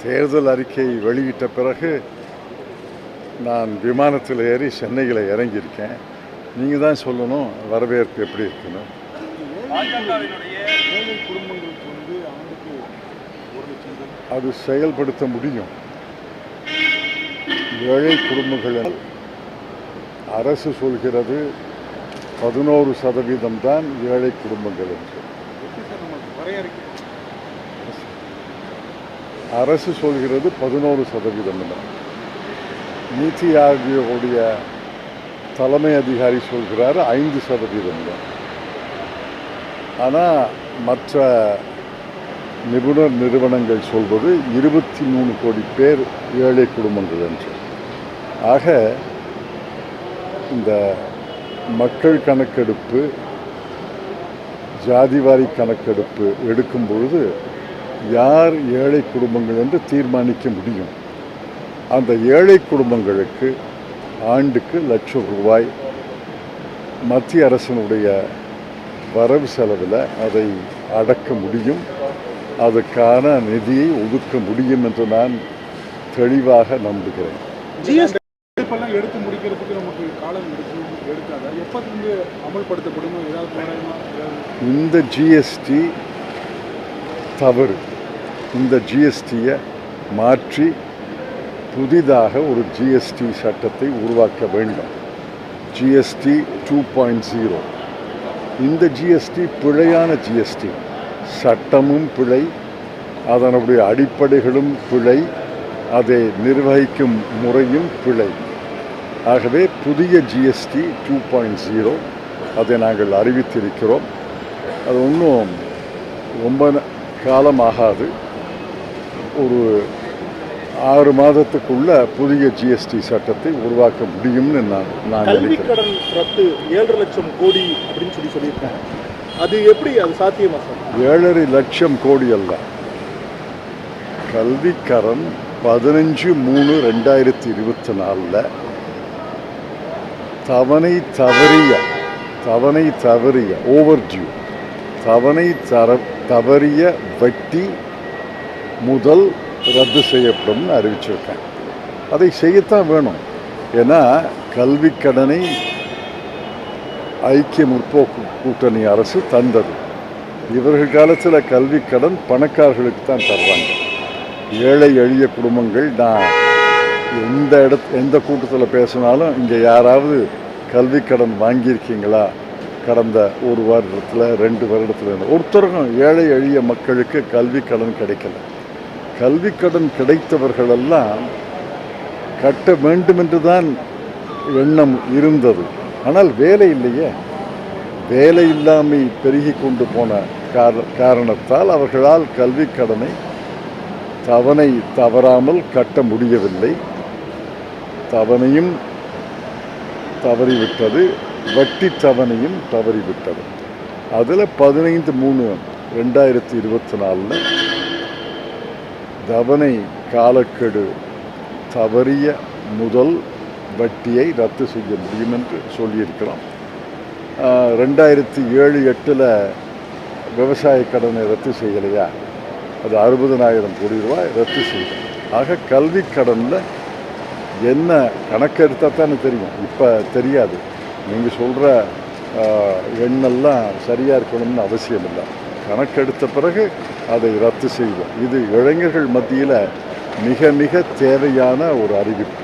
தேர்தல் அறிக்கை வெளியிட்ட பிறகு நான் விமானத்தில் ஏறி சென்னையில் இறங்கியிருக்கேன். நீங்கள் தான் சொல்லணும் வரவேற்பு எப்படி இருக்குன்னு. அது செயல்படுத்த முடியும். ஏழை குடும்பங்கள் அரசு சொல்கிறது 11% தான் ஏழை குடும்பங்கள் என்று. அரசு சொல்கிறது 11% தான். நீதி ஆயோகவுடைய தலைமை அதிகாரி சொல்கிறார் 5% தான். ஆனால் மற்ற நிபுணர் நிறுவனங்கள் சொல்வது 23 கோடி பேர் ஏழை குடும்பங்கள் என்று. ஆக இந்த மக்கள் கணக்கெடுப்பு, ஜாதிவாரி கணக்கெடுப்பு எடுக்கும் பொழுது யார் ஏழை குடும்பங்கள் என்று தீர்மானிக்க முடியும். அந்த ஏழை குடும்பங்களுக்கு ஆண்டுக்கு ₹1,00,000 மத்திய அரசினுடைய வரவு செலவில் அதை அடக்க முடியும். அதுக்கான நிதியை ஒதுக்க முடியும் என்று நான் தெளிவாக நம்புகிறேன். எடுத்து முடிக்கிறதுக்கு நமக்கு காலம் எடுக்காத எப்போது அமல்படுத்தப்படும்? இந்த ஜிஎஸ்டி தவறு. இந்த ஜிஎஸ்டியை மாற்றி புதிதாக ஒரு ஜிஎஸ்டி சட்டத்தை உருவாக்க வேண்டும். ஜிஎஸ்டி 2.0. இந்த ஜிஎஸ்டி பிழையான ஜிஎஸ்டி. சட்டமும் பிழை, அதனுடைய அடிப்படைகளும் பிழை, அதை நிர்வகிக்கும் முறையும் பிழை. ஆகவே புதிய ஜிஎஸ்டி 2.0 அதை நாங்கள் அறிவித்திருக்கிறோம். அது ஒன்றும் ரொம்ப காலமாகாது. ஒரு 6 மாதத்துக்குள்ள புதிய ஜிஎஸ்டி சட்டத்தை உருவாக்க முடியும்னு நான் கல்விக்கடன் ரத்து 7 லட்சம் கோடி அப்படின்னு சொல்லியிருக்காங்க. அது எப்படி அது சாத்தியமா சார்? 7.5 லட்சம் கோடி அல்ல. கல்விக்கடன் 15/3/2024 தவணை தவறிய ஓவர்டியூ தவறிய வட்டி முதல் ரத்து செய்யப்படும் அறிவிச்சிருக்கேன். அதை செய்யத்தான் வேணும். ஏன்னா கல்விக்கடனை ஐக்கிய முற்போக்கு கூட்டணி அரசு தந்தது. இவர்கள் காலத்தில் கல்விக்கடன் பணக்காரர்களுக்கு தான் தருவாங்க. ஏழை எளிய குடும்பங்கள், நான் எந்த கூட்டத்தில் பேசினாலும் இங்கே யாராவது கல்விக்கடன் வாங்கியிருக்கீங்களா கடந்த 1 வருடத்தில் 2 வருடத்தில்? ஒருத்தருக்கும் ஏழை எளிய மக்களுக்கு கல்விக்கடன் கிடைக்கல. கல்விக்கடன் கிடைத்தவர்களெல்லாம் கட்ட வேண்டும் என்று தான் எண்ணம் இருந்தது. ஆனால் வேலை இல்லையே. வேலை இல்லாமை பெருகி கொண்டு போன காரணத்தால் அவர்களால் கல்விக்கடனை தவணை தவறாமல் கட்ட முடியவில்லை. தவணையும் தவறிவிட்டது, வட்டி தவணையும் தவறிவிட்டது. அதில் 15/3/2024 தவணை காலக்கெடு தவறிய முதல் வட்டியை ரத்து செய்ய முடியும் என்று சொல்லியிருக்கிறோம். 2007-8 விவசாய கடனை ரத்து செய்யலையா? அது 60,000 கோடி ரூபாய் ரத்து செய்யும். ஆக கல்வி கடனில் என்ன கணக்கெடுத்தால் தானே தெரியும். இப்போ தெரியாது. நீங்கள் சொல்கிற எண்ணெல்லாம் சரியாக இருக்கணும்னு அவசியம் இல்லை. கணக்கெடுத்த பிறகு அதை ரத்து செய்வோம். இது இளைஞர்கள் மத்தியில் மிக மிக தேவையான ஒரு அறிவிப்பு.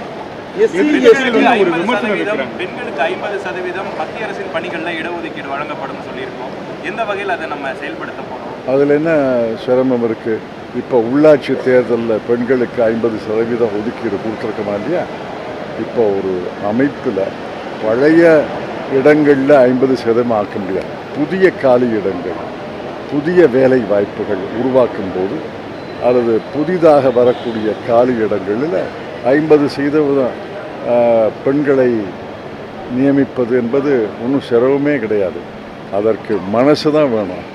பெண்களுக்கு 50% மத்திய அரசின் பணிகளில் இடஒதுக்கீடு வழங்கப்படும் சொல்லியிருக்கோம். எந்த வகையில் அதை நம்ம செயல்படுத்த போகிறோம்? அதில் என்ன சிரமம் இருக்குது? இப்போ உள்ளாட்சி தேர்தலில் பெண்களுக்கு 50% ஒதுக்கீடு கொடுத்துருக்கமா இல்லையா? இப்போ ஒரு அமைப்பில் பழைய இடங்களில் 50% ஆக்க முடியாது. புதிய காலி இடங்கள், புதிய வேலை வாய்ப்புகள் உருவாக்கும் போது அல்லது புதிதாக வரக்கூடிய காலி இடங்களில் 50% பெண்களை நியமிப்பது என்பது ஒன்றும் சிரமமே கிடையாது. அதற்கு மனசு தான் வேணும்.